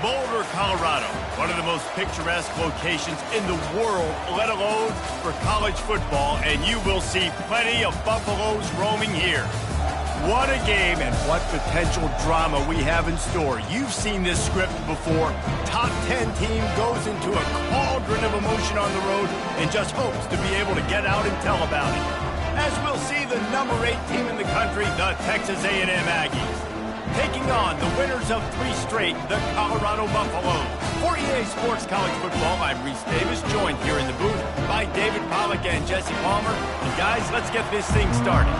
Boulder, Colorado, one of the most picturesque locations in the world, let alone for college football, and you will see plenty of Buffaloes roaming here. What a game and what potential drama we have in store. You've seen this script before. Top 10 team goes into a cauldron of emotion on the road and just hopes to be able to get out and tell about it. As we'll see the number 8 team in the country, the Texas A&M Aggies, taking on the winners of 3 straight, the Colorado Buffaloes. For EA Sports College Football, I'm Reese Davis, joined here in the booth by David Pollack and Jesse Palmer. And guys, let's get this thing started.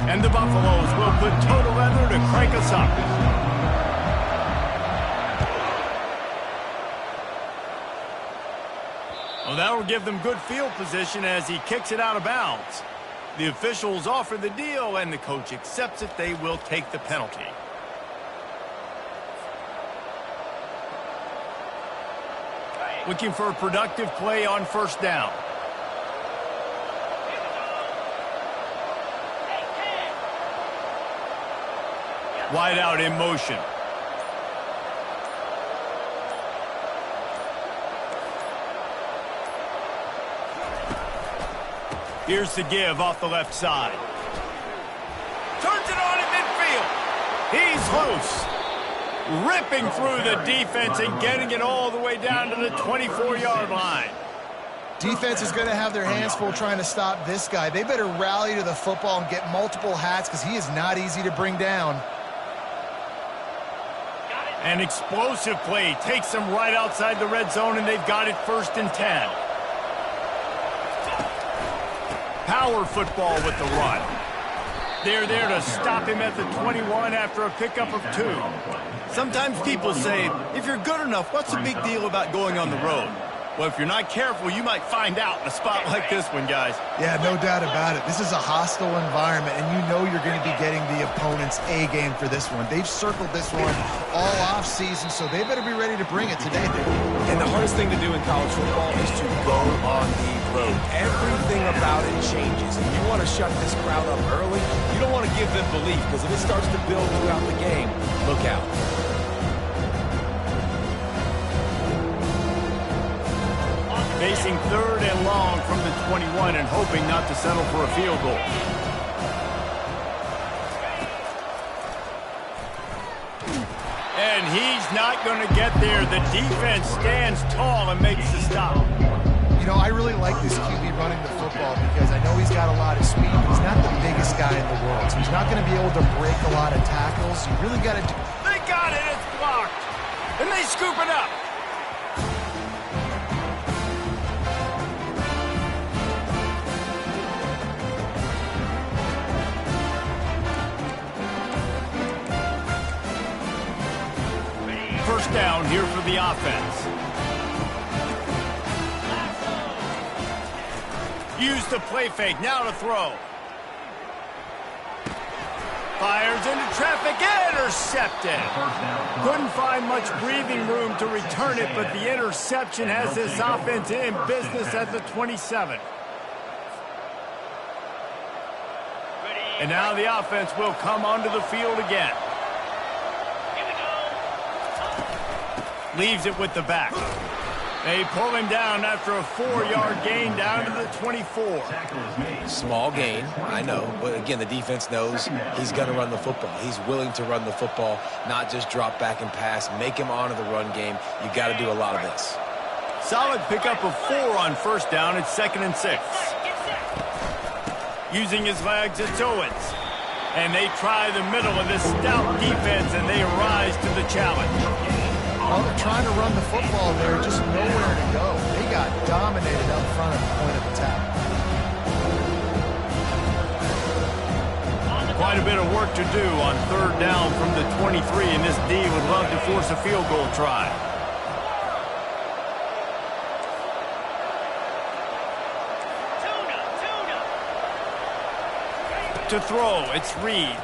And the Buffaloes will put total leather to crank us up. Well, that will give them good field position as he kicks it out of bounds. The officials offer the deal, and the coach accepts it. They will take the penalty. Looking for a productive play on first down. Wide out in motion. Here's the give off the left side. Turns it on in midfield. He's loose. Ripping through the defense and getting it all the way down to the 24-yard line. Defense is going to have their hands full trying to stop this guy. They better rally to the football and get multiple hats because he is not easy to bring down. An explosive play takes them right outside the red zone, and they've got it 1st and 10. Power football with the run. They're there to stop him at the 21 after a pickup of 2. Sometimes people say, if you're good enough, what's the big deal about going on the road? Well, if you're not careful, you might find out in a spot like this one, guys. Yeah, no doubt about it. This is a hostile environment, and you know you're going to be getting the opponent's A game for this one. They've circled this one all off season, so they better be ready to bring it today. And the hardest thing to do in college football is to go on the road. Everything about it changes. If you want to shut this crowd up early, you don't want to give them belief, because if it starts to build throughout the game, look out. Facing 3rd and long from the 21 and hoping not to settle for a field goal. And he's not going to get there. The defense stands tall and makes the stop. You know, I really like this QB running the football because I know he's got a lot of speed, but he's not the biggest guy in the world. So he's not going to be able to break a lot of tackles. You really got to do... They got it. It's blocked. And they scoop it up. First down here for the offense. Use the play fake, now to throw. Fires into traffic, intercepted. Couldn't find much breathing room to return it, but the interception has this offense in business at the 27. And now the offense will come onto the field again. Leaves it with the back. They pull him down after a 4-yard gain down to the 24. Small gain, I know, but again, the defense knows he's going to run the football. He's willing to run the football, not just drop back and pass, make him honor the run game. You got to do a lot of this. Solid pickup of 4 on first down. It's 2nd and 6. Using his legs, it's Owens. And they try the middle of this stout defense, and they rise to the challenge. Oh, they're trying to run the football there, just nowhere to go. They got dominated up front at the point of attack. Quite a bit of work to do on 3rd down from the 23, and this D would love to force a field goal try. To throw, it's Reed.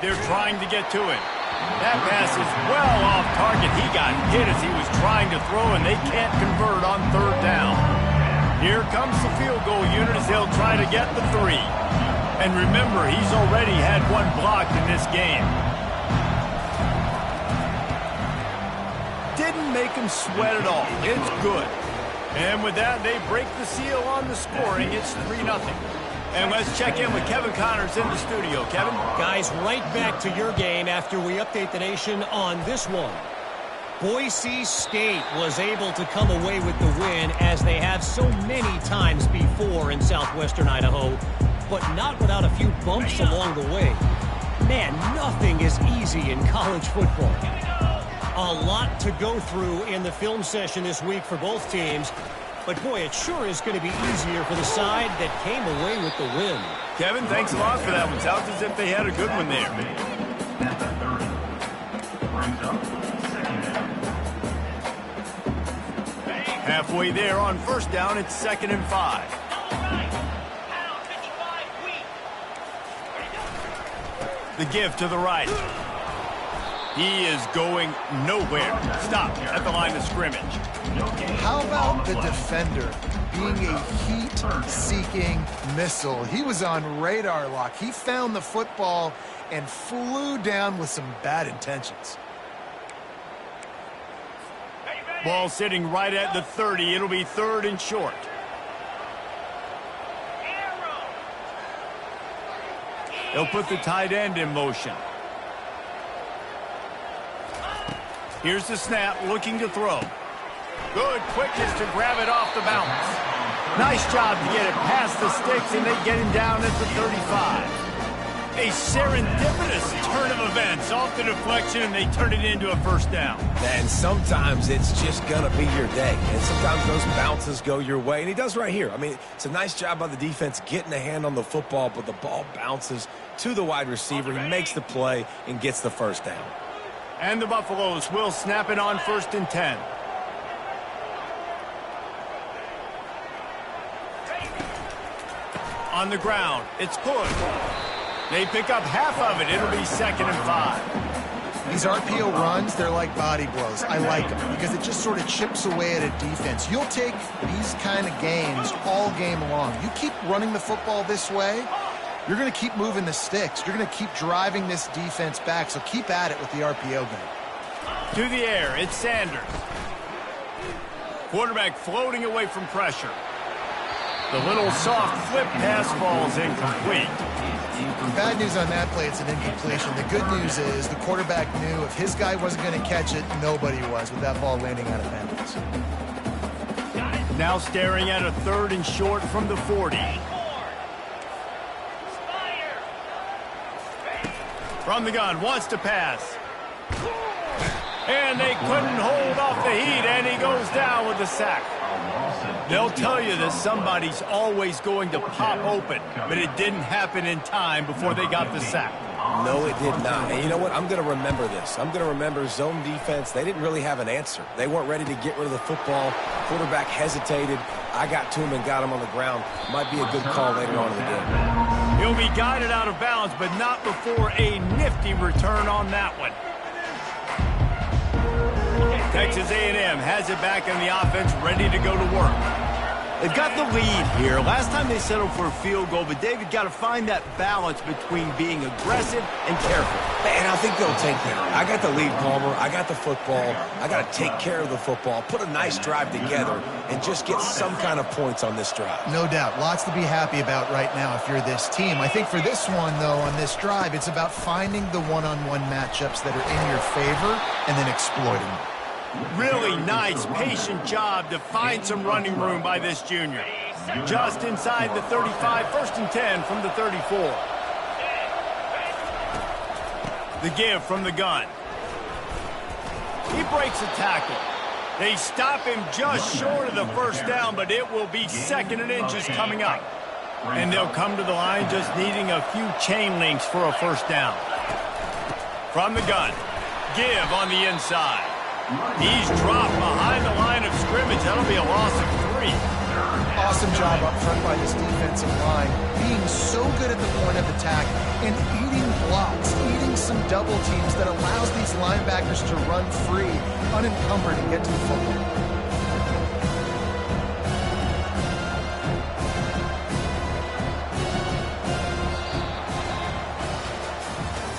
They're trying to get to it. That pass is well off target. He got hit as he was trying to throw, and they can't convert on 3rd down. Here comes the field goal unit as they'll try to get the 3. And remember, he's already had one blocked in this game. Didn't make him sweat at all. It's good. And with that, they break the seal on the scoring. It's 3-0. And let's check in with Kevin Connors in the studio. Kevin? Guys, right back to your game after we update the nation on this one. Boise State was able to come away with the win as they have so many times before in southwestern Idaho, but not without a few bumps along the way. Man, nothing is easy in college football. A lot to go through in the film session this week for both teams, but boy, it sure is going to be easier for the side that came away with the win. Kevin, thanks a lot for that one. Sounds as if they had a good one there. Halfway there on first down, it's 2nd and 5. The give to the right. He is going nowhere. Stop at the line of scrimmage. How about the defender being a heat-seeking missile? He was on radar lock. He found the football and flew down with some bad intentions. Ball sitting right at the 30. It'll be 3rd and short. They'll put the tight end in motion. Here's the snap, looking to throw. Good quickness to grab it off the bounce. Nice job to get it past the sticks, and they get him down at the 35. A serendipitous turn of events off the deflection, and they turn it into a first down. And sometimes it's just going to be your day. And sometimes those bounces go your way. And he does right here. I mean, it's a nice job by the defense getting a hand on the football, but the ball bounces to the wide receiver. He makes the play and gets the first down. And the Buffaloes will snap it on 1st and 10. On the ground, it's good. They pick up half of it. It'll be 2nd and 5. These RPO runs, they're like body blows. I like them because it just sort of chips away at a defense. You'll take these kind of games all game long. You keep running the football this way, you're going to keep moving the sticks. You're going to keep driving this defense back, so keep at it with the RPO game. To the air, it's Sanders. Quarterback floating away from pressure. The little soft flip pass falls incomplete. Bad news on that play, it's an incompletion. The good news is the quarterback knew if his guy wasn't going to catch it, nobody was with that ball landing out of bounds. Now staring at a 3rd and short from the 40. From the gun, wants to pass. And they couldn't hold off the heat, and he goes down with the sack. They'll tell you that somebody's always going to pop open, but it didn't happen in time before they got the sack. No, it did not. And you know what? I'm going to remember this. I'm going to remember zone defense. They didn't really have an answer. They weren't ready to get rid of the football. Quarterback hesitated. I got to him and got him on the ground. Might be a good call later on in the game. He'll be guided out of bounds, but not before a nifty return on that one. Texas A&M has it back in the offense, ready to go to work. They've got the lead here. Last time they settled for a field goal, but David got to find that balance between being aggressive and careful. And I think they'll take that. I got the lead, Palmer. I got the football. I got to take care of the football, put a nice drive together, and just get some kind of points on this drive. No doubt. Lots to be happy about right now if you're this team. I think for this one, though, on this drive, it's about finding the one-on-one matchups that are in your favor and then exploiting them. Really nice, patient job to find some running room by this junior. Just inside the 35, 1st and 10 from the 34. The give from the gun. He breaks a tackle. They stop him just short of the first down, but it will be 2nd and inches coming up. And they'll come to the line just needing a few chain links for a first down. From the gun, give on the inside. He's dropped behind the line of scrimmage. That'll be a loss of 3. Awesome job up front by this defensive line, being so good at the point of attack and eating blocks, eating some double teams that allows these linebackers to run free, unencumbered, and get to the football.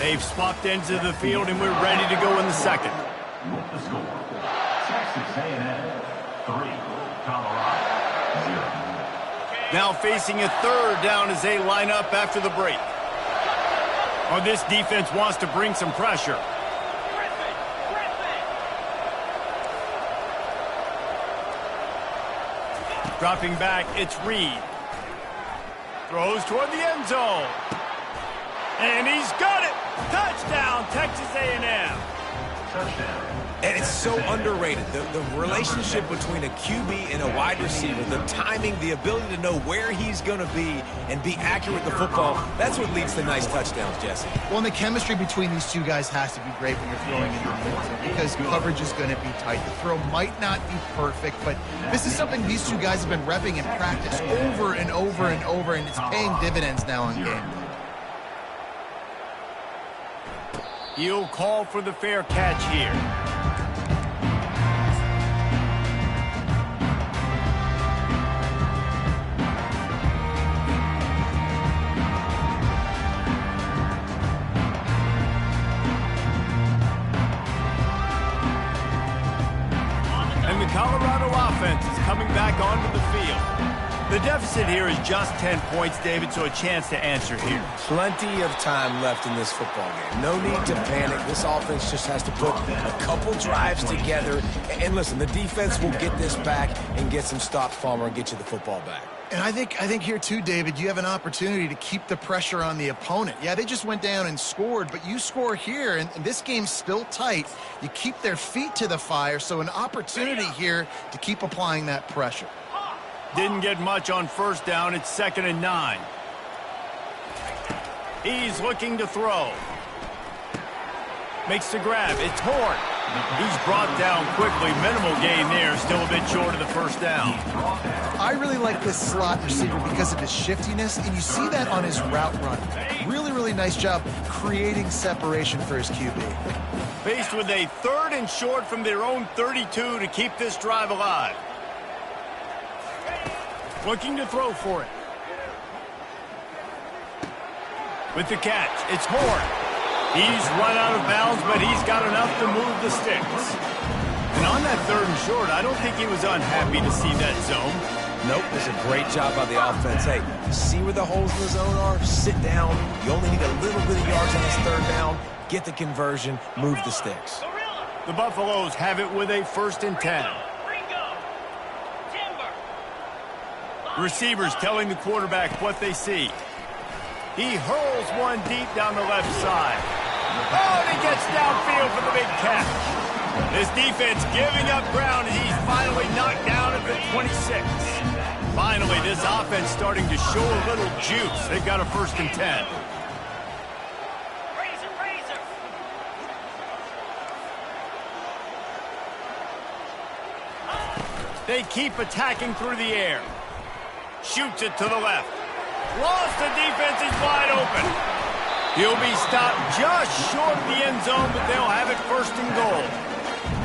They've swapped ends of the field, and we're ready to go in the second. With the score, Texas A&M 3, Colorado 0. Now facing a third down as they line up after the break. Oh, this defense wants to bring some pressure. Dropping back, it's Reed. Throws toward the end zone. And he's got it! Touchdown, Texas A&M! Touchdown. And it's so underrated. The relationship between a QB and a wide receiver, the timing, the ability to know where he's going to be and be accurate with the football, that's what leads to nice touchdowns, Jesse. Well, and the chemistry between these two guys has to be great when you're throwing into the end zone because coverage is going to be tight. The throw might not be perfect, but this is something these two guys have been repping in practice over and over and over, and it's paying dividends now on game day. He'll call for the fair catch here. And the Colorado offense is coming back onto the field. The deficit here is just 10 points, David, so a chance to answer here. Plenty of time left in this football game. No need to panic. This offense just has to put a couple drives together. And listen, the defense will get this back and get some stops, Palmer, and get you the football back. And I think here too, David, you have an opportunity to keep the pressure on the opponent. Yeah, they just went down and scored, but you score here, and this game's still tight. You keep their feet to the fire, so an opportunity here to keep applying that pressure. Didn't get much on first down. It's 2nd and 9. He's looking to throw. Makes the grab. It's Horn. He's brought down quickly. Minimal gain there. Still a bit short of the first down. I really like this slot receiver because of his shiftiness, and you see that on his route run. Really, really nice job creating separation for his QB. Faced with a 3rd and short from their own 32 to keep this drive alive. Looking to throw for it. With the catch, it's Horn. He's run out of bounds, but he's got enough to move the sticks. And on that 3rd and short, I don't think he was unhappy to see that zone. Nope, it's a great job by the offense. Hey, see where the holes in the zone are? Sit down. You only need a little bit of yards on this 3rd down. Get the conversion. Move the sticks. The Buffaloes have it with a 1st and 10. Receivers telling the quarterback what they see. He hurls one deep down the left side. Oh, and he gets downfield for the big catch. This defense giving up ground, and he's finally knocked down at the 26. Finally, this offense starting to show a little juice. They've got a 1st and 10. They keep attacking through the air. Shoots it to the left. Lost the defense. He's wide open. He'll be stopped just short of the end zone, but they'll have it 1st and goal.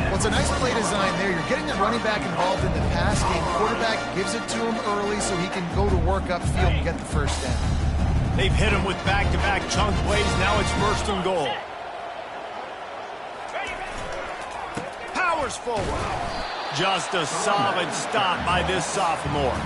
Well, it's a nice play design there. You're getting the running back involved in the pass game. Quarterback gives it to him early so he can go to work upfield and get the 1st down. They've hit him with back-to-back chunk plays. Now it's 1st and goal. Powers forward. Just a solid stop by this sophomore.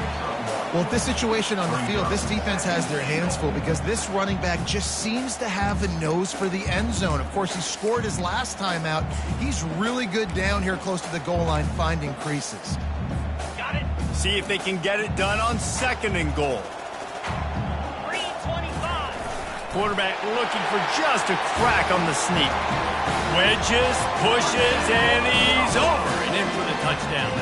Well, at this situation on the field, this defense has their hands full because this running back just seems to have a nose for the end zone. Of course, he scored his last time out. He's really good down here close to the goal line finding creases. Got it. See if they can get it done on 2nd and goal. 3:25. Quarterback looking for just a crack on the sneak. Wedges, pushes, and he's over and in for the touchdown.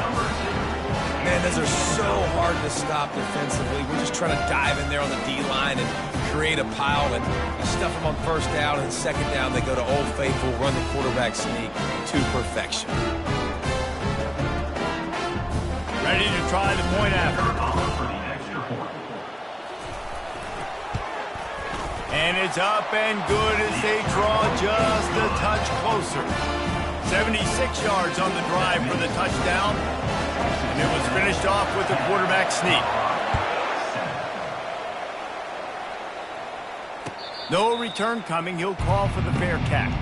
Man, those are so hard to stop defensively. We're just trying to dive in there on the D-line and create a pile and stuff them on 1st down, and 2nd down they go to Old Faithful, run the quarterback sneak to perfection. Ready to try the point after. And it's up and good as they draw just a touch closer. 76 yards on the drive for the touchdown. And it was finished off with a quarterback sneak. No return coming. He'll call for the fair catch.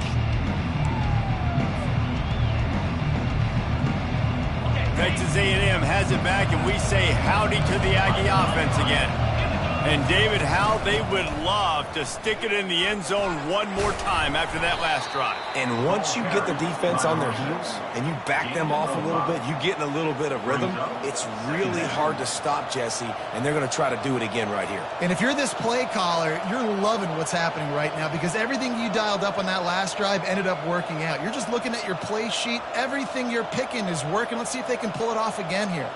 Texas A&M has it back, and we say howdy to the Aggie offense again. And, David, how they would love to stick it in the end zone one more time after that last drive. And once you get the defense on their heels and you back them off a little bit, you get in a little bit of rhythm, it's really hard to stop, Jesse, and they're going to try to do it again right here. And if you're this play caller, you're loving what's happening right now because everything you dialed up on that last drive ended up working out. You're just looking at your play sheet. Everything you're picking is working. Let's see if they can pull it off again here.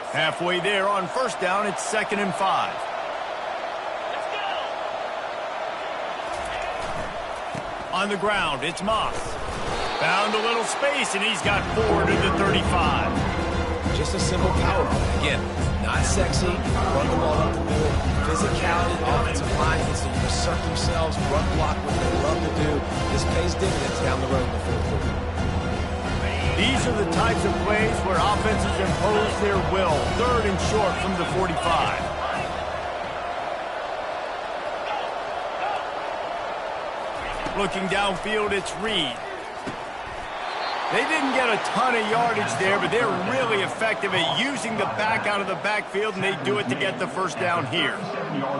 Halfway there on first down, it's 2nd and 5. On the ground, it's Moss. Found a little space, and he's got 4 to the 35. Just a simple power play. Again, not sexy, run the ball up the middle. Physicality, offensive line needs to assert themselves, run block, what they love to do. This pays dividends down the road in the fourth quarter. These are the types of plays where offenses impose their will. 3rd and short from the 45. Looking downfield, it's Reed. They didn't get a ton of yardage there, but they're really effective at using the back out of the backfield, and they do it to get the first down here.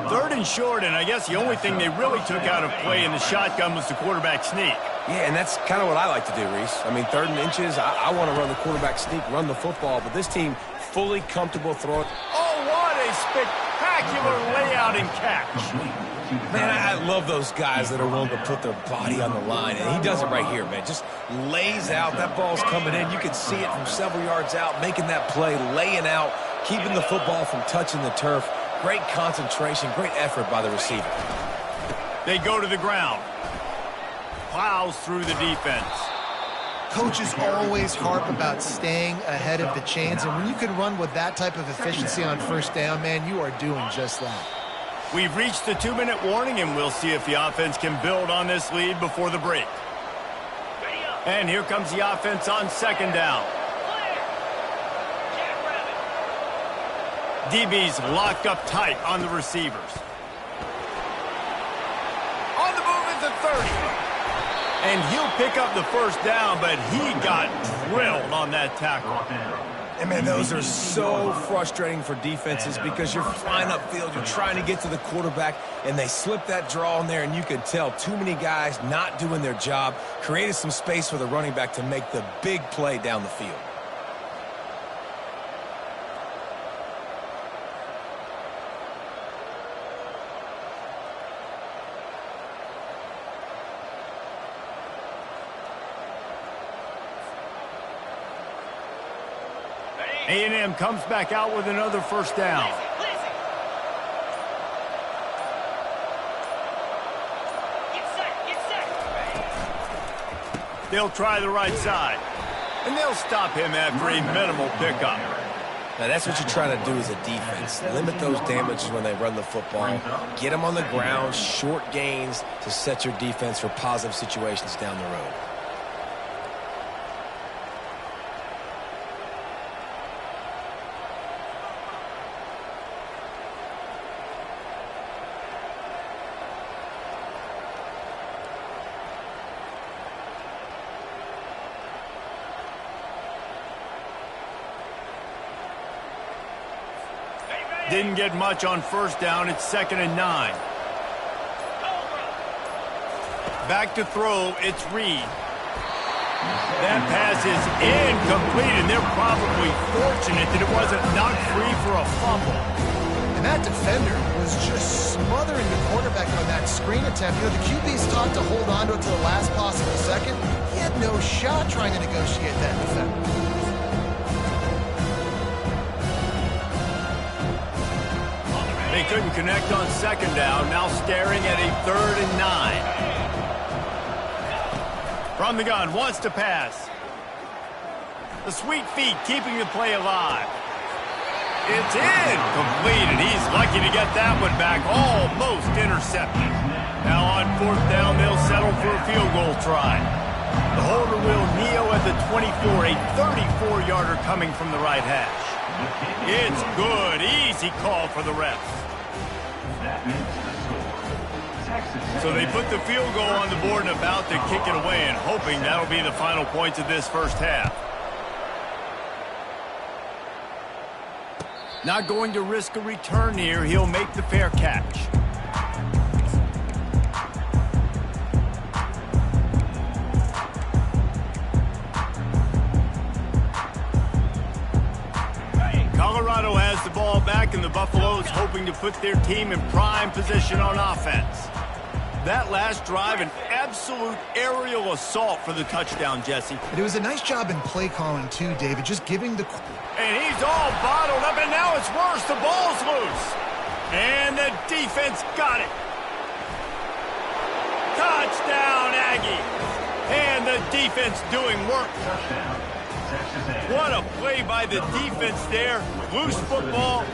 3rd and short, and I guess the only thing they really took out of play in the shotgun was the quarterback sneak. Yeah, and that's kind of what I like to do, Reese. I mean, 3rd and inches, I want to run the quarterback sneak, run the football, but this team fully comfortable throwing. Oh, what a spectacular layout and catch. Man, I love those guys that are willing to put their body on the line, and he does it right here, man. Just lays out. That ball's coming in. You can see it from several yards out, making that play, laying out, keeping the football from touching the turf. Great concentration, great effort by the receiver. They go to the ground. Plows through the defense. Coaches always harp about staying ahead of the chains, and when you can run with that type of efficiency on first down, man, you are doing just that. We've reached the 2-minute warning, and we'll see if the offense can build on this lead before the break. And here comes the offense on 2nd down. DB's locked up tight on the receivers. On the move at the 30. And he'll pick up the first down, but he got drilled on that tackle. And, man, those are so frustrating for defenses because you're flying upfield, you're trying to get to the quarterback, and they slip that draw in there, and you can tell too many guys not doing their job, created some space for the running back to make the big play down the field. A&M comes back out with another first down. They'll try the right side, and they'll stop him after a minimal pickup. Now, that's what you try to do as a defense. Limit those damages when they run the football. Get them on the ground, short gains to set your defense for positive situations down the road. Didn't get much on first down. It's 2nd and 9. Back to throw. It's Reed. That pass is incomplete, and they're probably fortunate that it wasn't knocked free for a fumble. And that defender was just smothering the quarterback on that screen attempt. You know, the QB's taught to hold on to it to the last possible second. He had no shot trying to negotiate that defender. They couldn't connect on 2nd down, now staring at a 3rd and 9. From the gun, wants to pass. The sweet feet keeping the play alive. It's incomplete, and he's lucky to get that one back, almost intercepted. Now on 4th down, they'll settle for a field goal try. The holder will kneel at the 24, a 34-yarder coming from the right hash. It's good. Easy call for the refs. That makes the score. Texas So they put the field goal on the board and about to kick it away, and hoping that'll be the final points of this first half. Not going to risk a return here. He'll make the fair catch. Colorado has the ball back, and the Buffaloes hoping to put their team in prime position on offense. That last drive, an absolute aerial assault for the touchdown, Jesse. It was a nice job in play calling, too, David, just giving the... And he's all bottled up, and now it's worse. The ball's loose. And the defense got it. Touchdown, Aggie. And the defense doing work. touchdown. Texas A&M. What a play by the defense there. Loose football,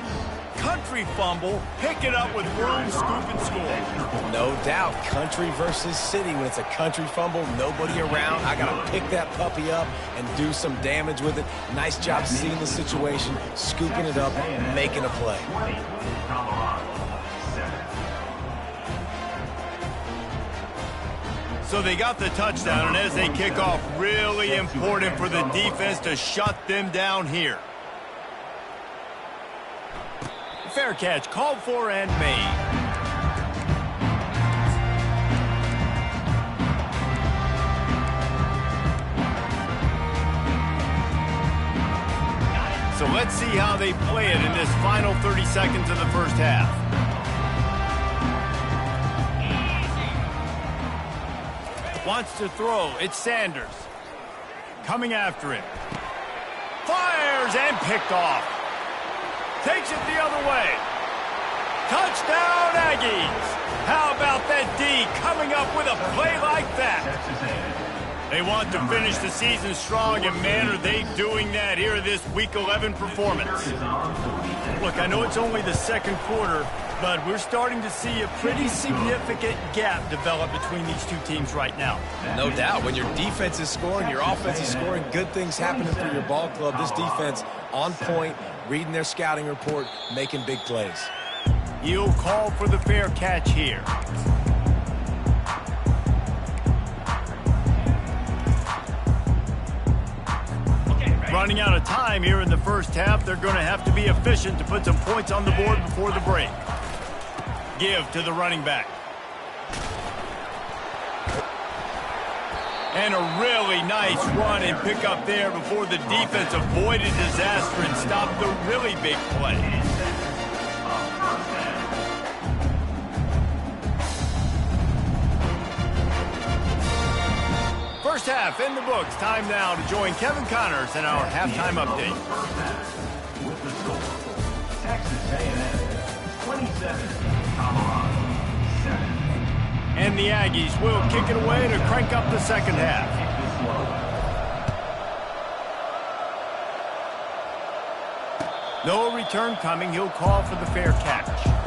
country fumble, pick it up with room, scoop, and score. No doubt, country versus city. When it's a country fumble, nobody around. I got to pick that puppy up and do some damage with it. Nice job seeing the situation, scooping it up, making a play. 20, Colorado 7. So they got the touchdown, and as they kick off, really important for the defense to shut them down here. Fair catch called for and made. So let's see how they play it in this final 30 seconds of the first half. Wants to throw. It's Sanders. Coming after him. Fires and picked off. Takes it the other way. Touchdown, Aggies. How about that D coming up with a play like that? Texas A&M. They want to finish the season strong, and man, are they doing that here this Week 11 performance. Look, I know it's only the second quarter, but we're starting to see a pretty significant gap develop between these two teams right now. No doubt. When your defense is scoring, your offense is scoring, good things happening for your ball club. This defense on point, reading their scouting report, making big plays. He'll call for the fair catch here. Running out of time here in the first half, they're going to have to be efficient to put some points on the board before the break. Give to the running back. And a really nice run and pick up there before the defense avoided disaster and stopped the really big play. First half in the books. Time now to join Kevin Connors in our halftime update. With the score, Texas A&M 27, Colorado 7. And the Aggies will kick it away to crank up the second half. No return coming. He'll call for the fair catch.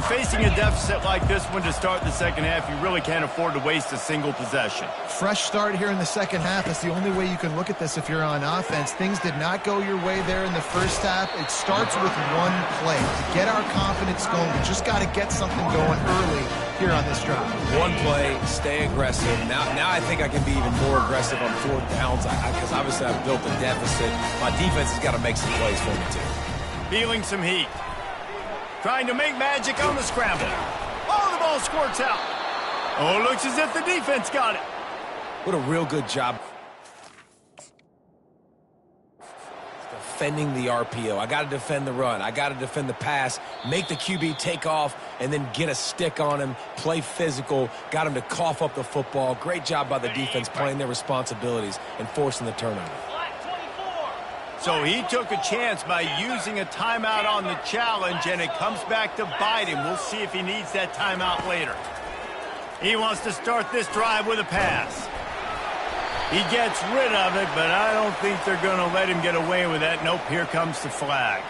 Facing a deficit like this one to start the second half, you really can't afford to waste a single possession. Fresh start here in the second half. That's the only way you can look at this if you're on offense. Things did not go your way there in the first half. It starts with one play. To get our confidence going, we just got to get something going early here on this drive. One play, stay aggressive. Now I think I can be even more aggressive on fourth downs because obviously I've built a deficit. My defense has got to make some plays for me too. Feeling some heat. Trying to make magic on the scramble. Oh, the ball squirts out. Oh, it looks as if the defense got it. What a real good job defending the RPO. I got to defend the run. I got to defend the pass, make the QB take off, and then get a stick on him, play physical, got him to cough up the football. Great job by the defense playing their responsibilities and forcing the turnover. So he took a chance by using a timeout on the challenge, and it comes back to bite him. We'll see if he needs that timeout later. He wants to start this drive with a pass. He gets rid of it, but I don't think they're going to let him get away with that. Nope, here comes the flag.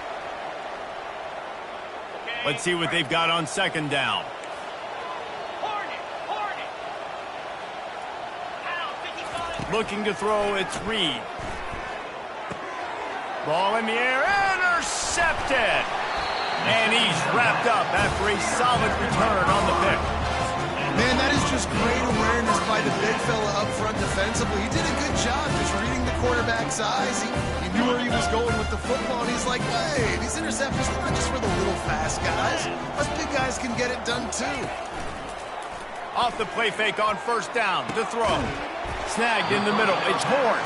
Let's see what they've got on second down. Looking to throw, it's Reed. Ball in the air, intercepted! And he's wrapped up after a solid return on the pick. Man, that is just great awareness by the big fella up front defensively. He did a good job just reading the quarterback's eyes. He knew where he was going with the football, and he's like, hey, these interceptions are not just for the little fast guys. Us big guys can get it done too. Off the play fake on first down to throw. Snagged in the middle, it's Horn.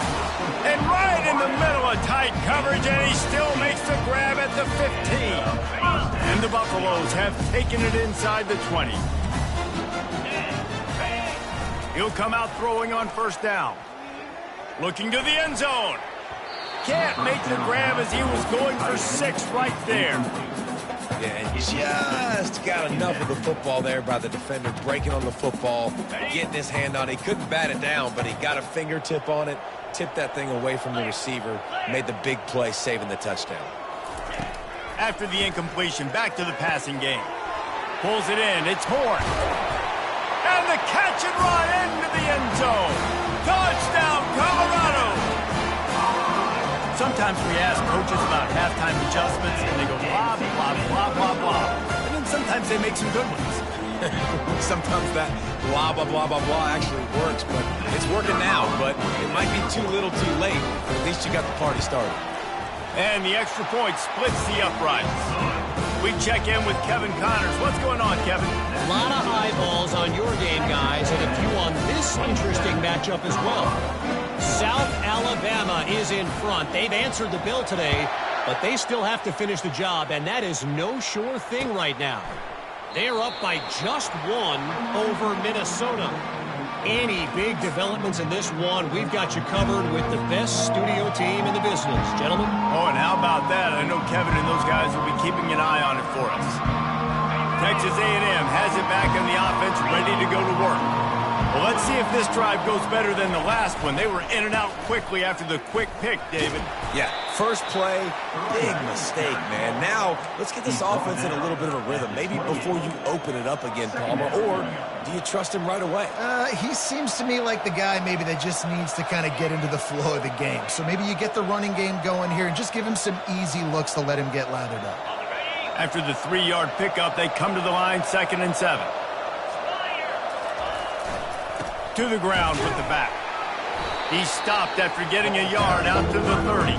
And right in the middle of tight coverage, and he still makes the grab at the 15. And the Buffaloes have taken it inside the 20. He'll come out throwing on first down. Looking to the end zone. Can't make the grab as he was going for 6 right there. Yeah, and just got enough of the football there by the defender, breaking on the football, getting his hand on it. He couldn't bat it down, but he got a fingertip on it, tipped that thing away from the receiver, made the big play, saving the touchdown. After the incompletion, back to the passing game. Pulls it in, it's Horn. And the catch and run into the end zone. Touchdown, Colorado! Sometimes we ask coaches about halftime adjustments, and they go blah, blah, blah, blah, blah. And then sometimes they make some good ones. Sometimes that blah, blah, blah, blah, blah actually works, but it's working now. But it might be too little too late, but at least you got the party started. And the extra point splits the uprights. We check in with Kevin Connors. What's going on, Kevin? A lot of eyeballs on your game, guys, and a few on this interesting matchup as well. South Alabama is in front. They've answered the bell today, but they still have to finish the job, and that is no sure thing right now. They're up by just 1 over Minnesota. Any big developments in this one, we've got you covered with the best studio team in the business, gentlemen. Oh, and how about that? I know Kevin and those guys will be keeping an eye on it for us. Texas A&M has it back in the offense, ready to go to work. Well, let's see if this drive goes better than the last one. They were in and out quickly after the quick pick, David. Yeah, first play, big mistake, man. Now, let's get this offense in a little bit of a rhythm. Maybe before you open it up again, Palmer, or do you trust him right away? He seems to me like the guy maybe that just needs to kind of get into the flow of the game. So maybe you get the running game going here and just give him some easy looks to let him get lathered up. After the 3-yard pickup, they come to the line, 2nd and 7. To the ground with the back. He stopped after getting a yard out to the 30.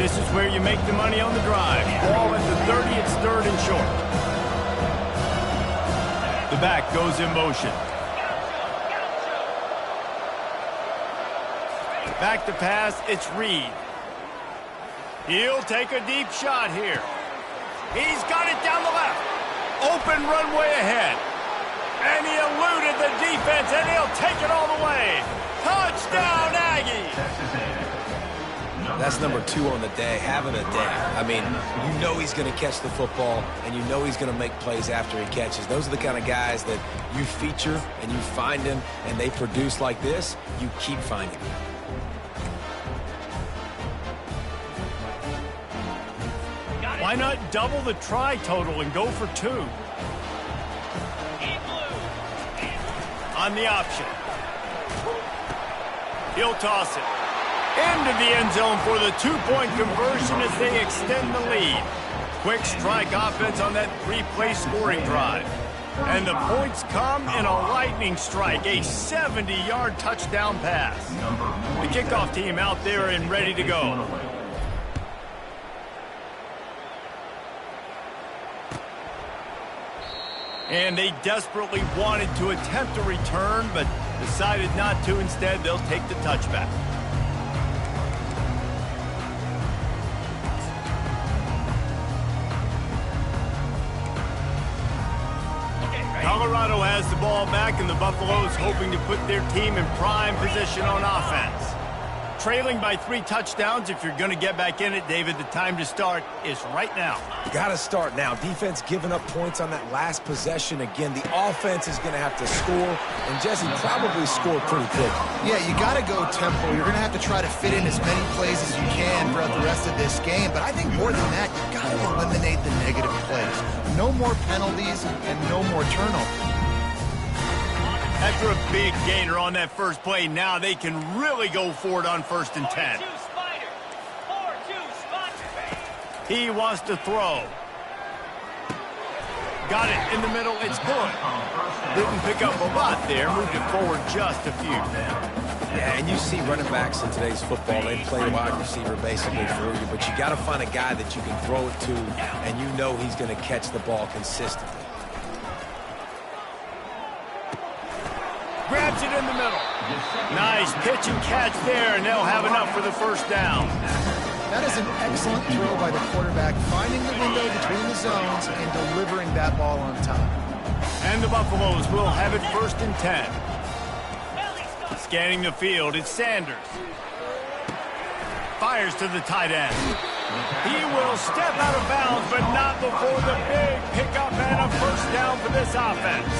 This is where you make the money on the drive. Ball at the 30, it's 3rd and short. The back goes in motion. Back to pass, it's Reed. He'll take a deep shot here. He's got it down the left. Open runway ahead. And he eluded the defense, and he'll take it all the way. Touchdown, Aggie! That's number 2 on the day, having a day. I mean, you know he's going to catch the football, and you know he's going to make plays after he catches. Those are the kind of guys that you feature, and you find them, and they produce like this. You keep finding them. Why not double the try total and go for 2? On the option. He'll toss it. Into the end zone for the 2-point conversion as they extend the lead. Quick strike offense on that 3-play scoring drive. And the points come in a lightning strike, a 70-yard touchdown pass. The kickoff team out there and ready to go. And they desperately wanted to attempt a return, but decided not to. Instead, they'll take the touchback. Colorado has has the ball back, and the Buffaloes hoping to put their team in prime position on offense. Trailing by 3 touchdowns. If you're going to get back in it, David, the time to start is right now. Got to start now. Defense giving up points on that last possession. Again, the offense is going to have to score, and Jesse probably scored pretty quick. Yeah, you got to go tempo. You're going to have to try to fit in as many plays as you can throughout the rest of this game. But I think more than that, you got to eliminate the negative plays. No more penalties and no more turnovers. After a big gainer on that first play, now they can really go for it on 1st and 10. He wants to throw. Got it in the middle. It's good. Didn't pick up a lot there. Moved it forward just a few. Yeah, and you see running backs in today's football, they play wide receiver basically for you, but you got to find a guy that you can throw it to, and you know he's going to catch the ball consistently. Grabs it in the middle. Nice pitch and catch there, and they'll have enough for the first down. That is an excellent throw by the quarterback, finding the window between the zones and delivering that ball on time. And the Buffaloes will have it 1st and 10. Scanning the field, it's Sanders. Fires to the tight end. He will step out of bounds, but not before the big pickup and a first down for this offense.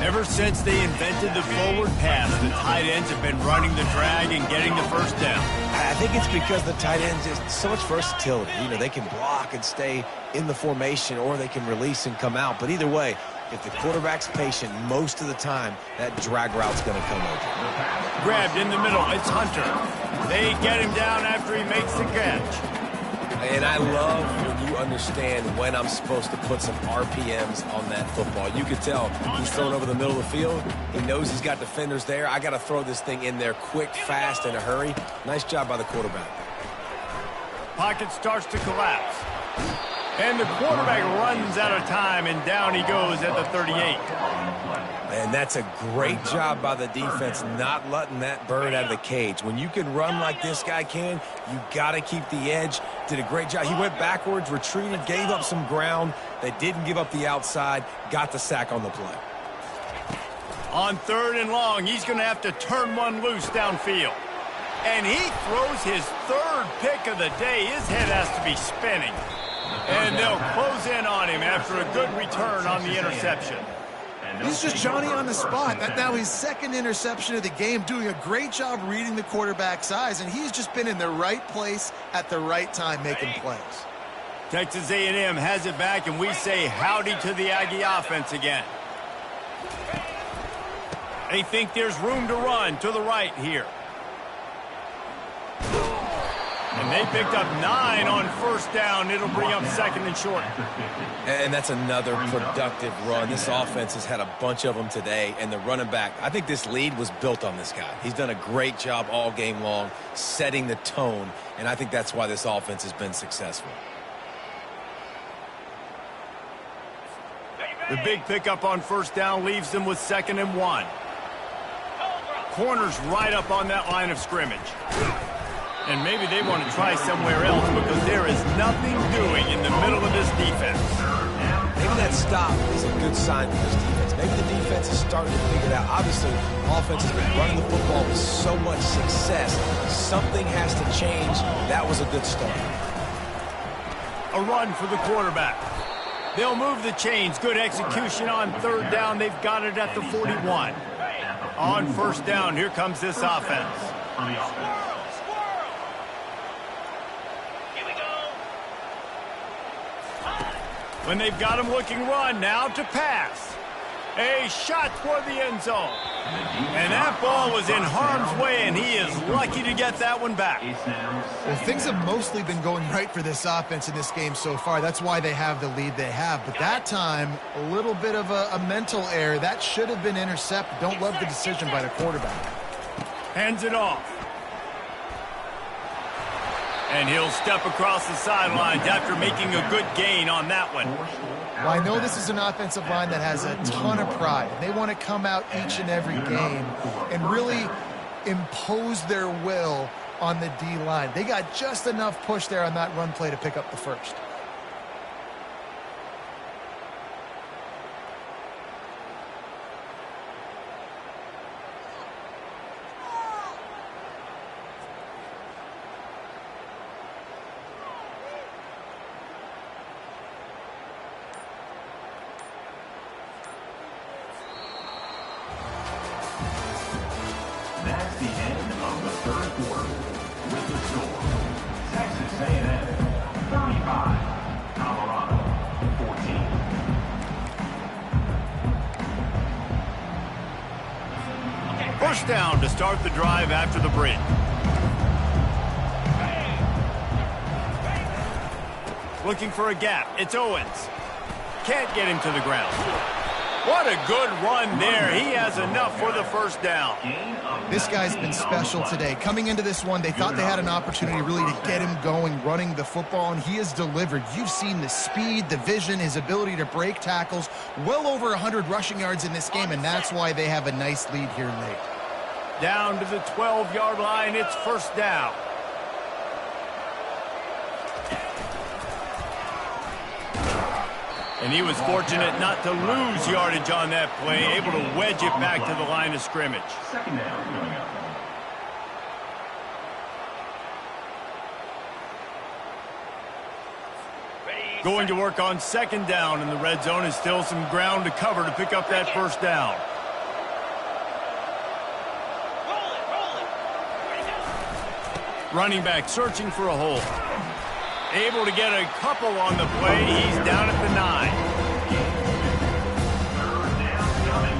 Ever since they invented the forward pass, the tight ends have been running the drag and getting the first down. I think it's because the tight ends is so much versatility. You know, they can block and stay in the formation, or they can release and come out. But either way, if the quarterback's patient most of the time, that drag route's going to come over. Grabbed in the middle, it's Hunter. They get him down after he makes the catch. And I love when you understand when I'm supposed to put some RPMs on that football. You could tell he's throwing over the middle of the field. He knows he's got defenders there. I got to throw this thing in there quick, fast, in a hurry. Nice job by the quarterback. Pocket starts to collapse. And the quarterback runs out of time, and down he goes at the 38. And that's a great job by the defense, not letting that bird out of the cage. When you can run like this guy can, you got to keep the edge. Did a great job. He went backwards, retreated, gave up some ground. They didn't give up the outside, got the sack on the play. On 3rd and long, he's going to have to turn one loose downfield. And he throws his 3rd pick of the day. His head has to be spinning. And they'll close in on him after a good return on the interception. He's just Johnny on the spot. That now his 2nd interception of the game, doing a great job reading the quarterback's eyes, and he's just been in the right place at the right time making plays. Texas A&M has it back, and we say howdy to the Aggie offense again. They think there's room to run to the right here. And they picked up 9 on 1st down. It'll bring up 2nd and short. And that's another productive run. This offense has had a bunch of them today, and the running back, I think this lead was built on this guy. He's done a great job all game long, setting the tone, and I think that's why this offense has been successful. The big pickup on 1st down leaves them with 2nd and 1. Corners right up on that line of scrimmage. And maybe they want to try somewhere else because there is nothing doing in the middle of this defense. Maybe that stop is a good sign for this defense. Maybe the defense is starting to figure it out. Obviously, offense has been running the football with so much success. Something has to change. That was a good start. A run for the quarterback. They'll move the chains. Good execution on 3rd down. They've got it at the 41. On 1st down, here comes this offense. When they've got him looking run, now to pass. A shot toward the end zone. And that ball was in harm's way, and he is lucky to get that one back. Well, things have mostly been going right for this offense in this game so far. That's why they have the lead they have. But that time, a little bit of a mental error. That should have been intercepted. Don't love the decision by the quarterback. Hands it off. And he'll step across the sidelines after making a good gain on that one. Well, I know this is an offensive line that has a ton of pride. They want to come out each and every game and really impose their will on the D-line. They got just enough push there on that run play to pick up the first. third quarter with the score. Texas A&M 35, Colorado 14. First down to start the drive after the break. Looking for a gap. It's Owens. Can't get him to the ground. What a good run there. He has enough for the first down. This guy's been special today. Coming into this one, they thought they had an opportunity really to get him going, running the football, and he has delivered. You've seen the speed, the vision, his ability to break tackles. Well over 100 rushing yards in this game, and that's why they have a nice lead here late. Down to the 12-yard line. It's first down. And he was fortunate not to lose yardage on that play, able to wedge it back to the line of scrimmage. Second down coming up. Going to work on second down in the red zone, is still some ground to cover to pick up that first down. Running back searching for a hole. Able to get a couple on the play. He's down at the 9. Third down coming.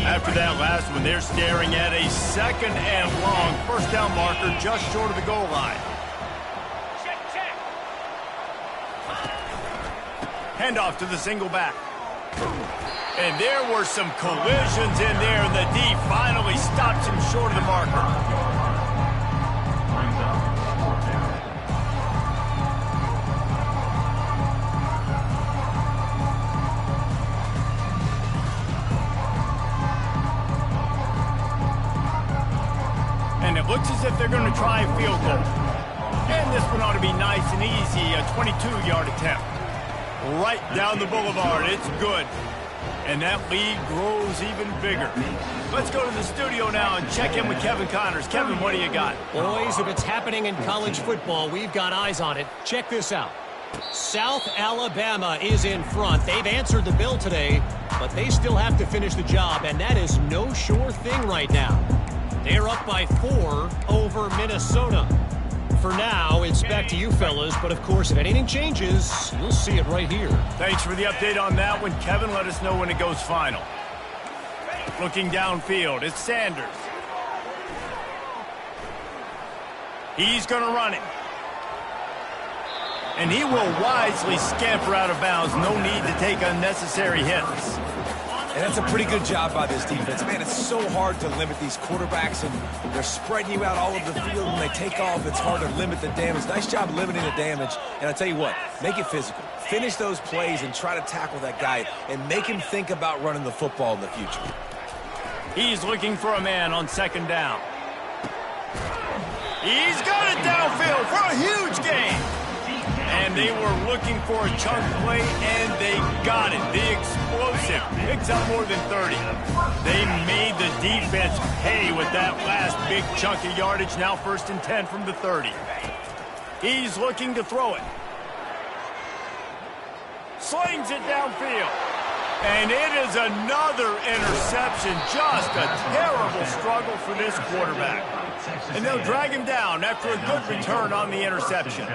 After that last one, they're staring at a second and long first down marker just short of the goal line. Handoff to the single back. And there were some collisions in there, and the D finally stops him short of the marker. Brings up fourth down. And it looks as if they're going to try a field goal. And this one ought to be nice and easy, a 22-yard attempt. Right down the boulevard. It's good. And that lead grows even bigger. Let's go to the studio now and check in with Kevin Connors. Kevin, what do you got? Boys, if it's happening in college football, we've got eyes on it. Check this out. South Alabama is in front. They've answered the bell today, but they still have to finish the job, and that is no sure thing right now. They're up by 4 over Minnesota. For now, it's back to you fellas, but of course, if anything changes, you'll see it right here. Thanks for the update on that one, Kevin. Let us know when it goes final. Looking downfield, it's Sanders. He's going to run it. And he will wisely scamper out of bounds. No need to take unnecessary hits. And that's a pretty good job by this defense. Man, it's so hard to limit these quarterbacks, and they're spreading you out all over the field. When they take off, it's hard to limit the damage. Nice job limiting the damage. And I tell you what, make it physical. Finish those plays and try to tackle that guy and make him think about running the football in the future. He's looking for a man on second down. He's got it downfield for a huge gain. And they were looking for a chunk play, and they got it. The explosive picks up more than 30. They made the defense pay with that last big chunk of yardage. Now first and 10 from the 30. He's looking to throw it. Slings it downfield. And it is another interception. Just a terrible struggle for this quarterback. And they'll drag him down after a good return on the interception.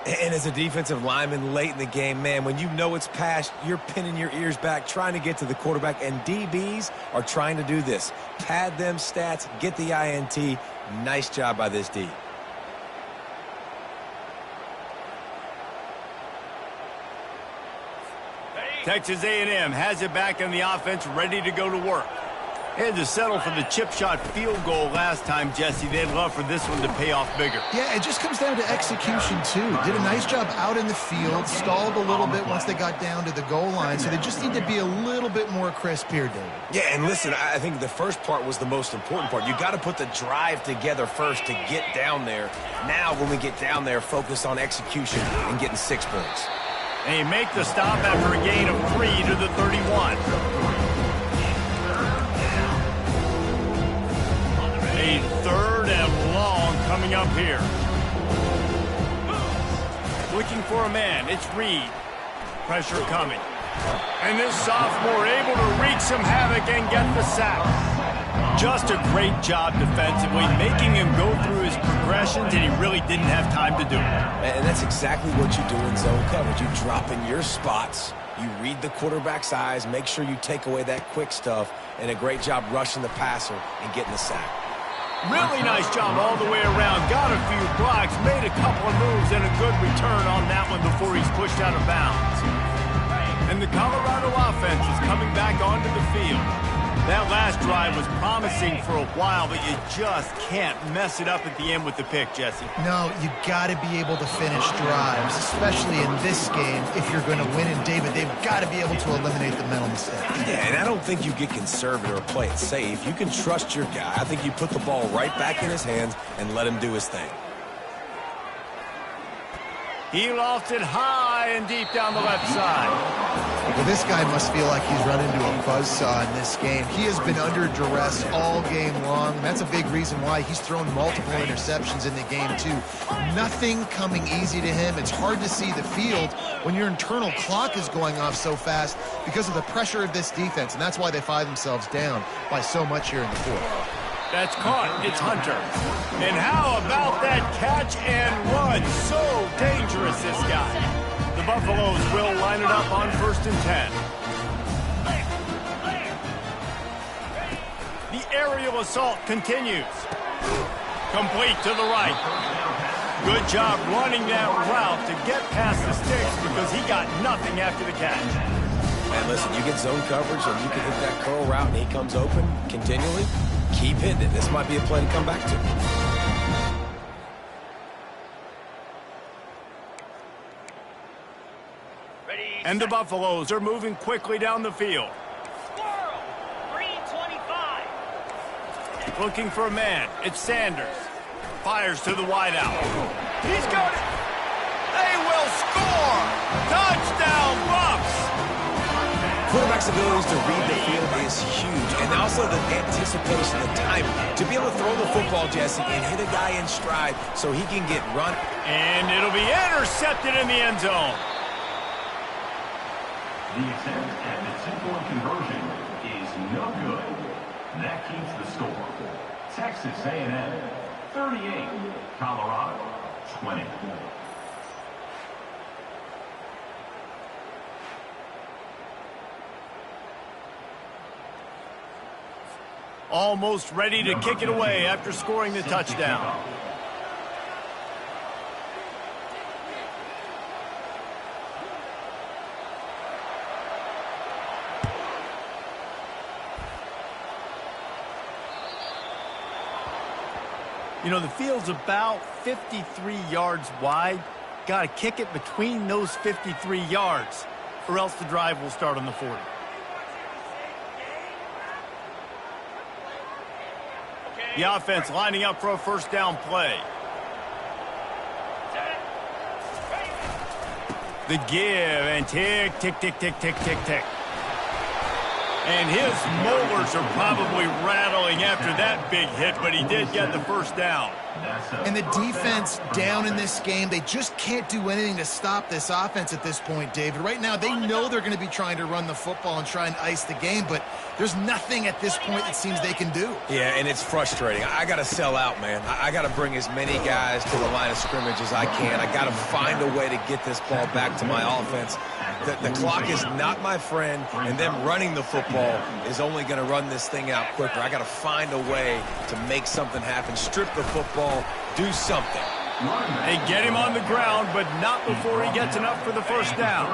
And as a defensive lineman late in the game, man, when you know it's past, you're pinning your ears back, trying to get to the quarterback, and DBs are trying to do this. Pad them stats, get the INT. Nice job by this D. Texas A&M has it back in the offense, ready to go to work. Had to settle for the chip shot field goal last time, Jesse. They'd love for this one to pay off bigger. Yeah, it just comes down to execution, too. Did a nice job out in the field, stalled a little bit once they got down to the goal line, so they just need to be a little bit more crisp here, David. Yeah, and listen, I think the first part was the most important part. You got to put the drive together first to get down there. Now, when we get down there, focus on execution and getting 6 points. And he make the stop after a gain of 3 to the 31. A third and long coming up here. Looking for a man. It's Reed. Pressure coming. And this sophomore able to wreak some havoc and get the sack. Just a great job defensively, making him go through his progressions, and he really didn't have time to do it. And that's exactly what you do in zone coverage. You drop in your spots, you read the quarterback's eyes, make sure you take away that quick stuff, and a great job rushing the passer and getting the sack. Really nice job all the way around. Got a few blocks, made a couple of moves, and a good return on that one before he's pushed out of bounds. And the Colorado offense is coming back onto the field. That last drive was promising for a while, but you just can't mess it up at the end with the pick, Jesse. No, you got to be able to finish drives, especially in this game. If you're going to win, and David, they've got to be able to eliminate the mental mistakes. Yeah, and I don't think you get conservative or play it safe. You can trust your guy. I think you put the ball right back in his hands and let him do his thing. He lofted high and deep down the left side. Well, this guy must feel like he's run into a buzzsaw in this game. He has been under duress all game long, and that's a big reason why he's thrown multiple interceptions in the game, too. Nothing coming easy to him. It's hard to see the field when your internal clock is going off so fast because of the pressure of this defense, and that's why they find themselves down by so much here in the fourth. That's caught. It's Hunter. And how about that catch and run? So dangerous, this guy. The Buffaloes will line it up on 1st and 10. The aerial assault continues. Complete to the right. Good job running that route to get past the sticks because he got nothing after the catch. And listen, you get zone coverage and you can hit that curl route and he comes open continually. Keep hitting it. This might be a play to come back to. And the Buffaloes are moving quickly down the field. Squirrel, 325. Looking for a man. It's Sanders. Fires to the wideout. He's got it. They will score. Touchdown, Buffs. Quarterback's abilities to read the field is huge, and also the anticipation, the timing. To be able to throw the football, Jesse, and hit a guy in stride so he can get run. And it'll be intercepted in the end zone. The attempt at the two-point conversion is no good. That keeps the score. Texas A&M 38, Colorado 20. Almost ready to kick it away after scoring the touchdown. You know, the field's about 53 yards wide. Got to kick it between those 53 yards, or else the drive will start on the 40. The offense lining up for a first down play. The give and tick, tick, tick, tick, tick, tick, tick. And his molars are probably rattling after that big hit, but he did get the first down. And the defense down in this game, they just can't do anything to stop this offense at this point, David. Right now, they know they're going to be trying to run the football and try and ice the game, but there's nothing at this point it seems they can do. Yeah, and it's frustrating. I got to sell out, man. I got to bring as many guys to the line of scrimmage as I can. I got to find a way to get this ball back to my offense. The clock is not my friend, and them running the football is only going to run this thing out quicker. I got to find a way to make something happen, strip the football, do something. They get him on the ground, but not before he gets enough for the first down.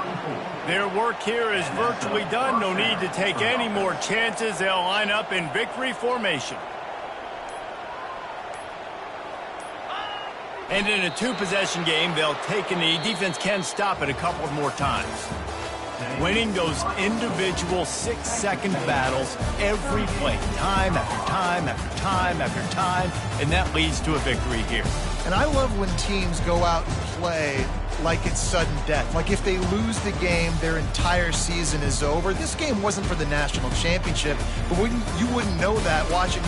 Their work here is virtually done. No need to take any more chances. They'll line up in victory formation. And in a two-possession game, they'll take a knee. Defense can stop it a couple more times. Winning those individual 6-second battles every play, time after time after time after time, and that leads to a victory here. And I love when teams go out and play like it's sudden death. Like if they lose the game, their entire season is over. This game wasn't for the national championship, but you wouldn't know that watching this